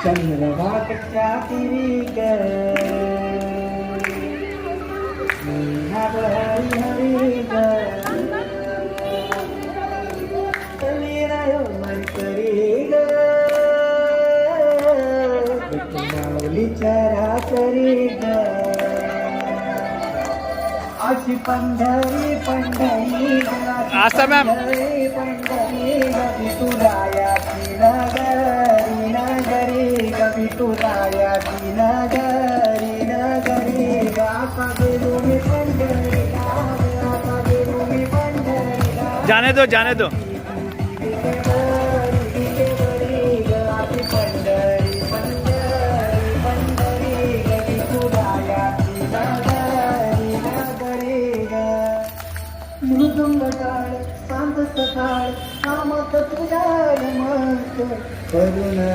चंद्रभागच्या तिरी ग हरी हरी ग करी ग माऊली चरा करी ग अशी पंढरी पंढरी पंढरी गवी तुरायाची नगरी नगरी गवी तुरायाची नगरी नगरी गाता गेलो मी पंढरी गाता गेलो मी पंढरी जाने दो जाने दो मृदुंग टाळ शांत सकाळ कामात तुझ्या मस्त करुणा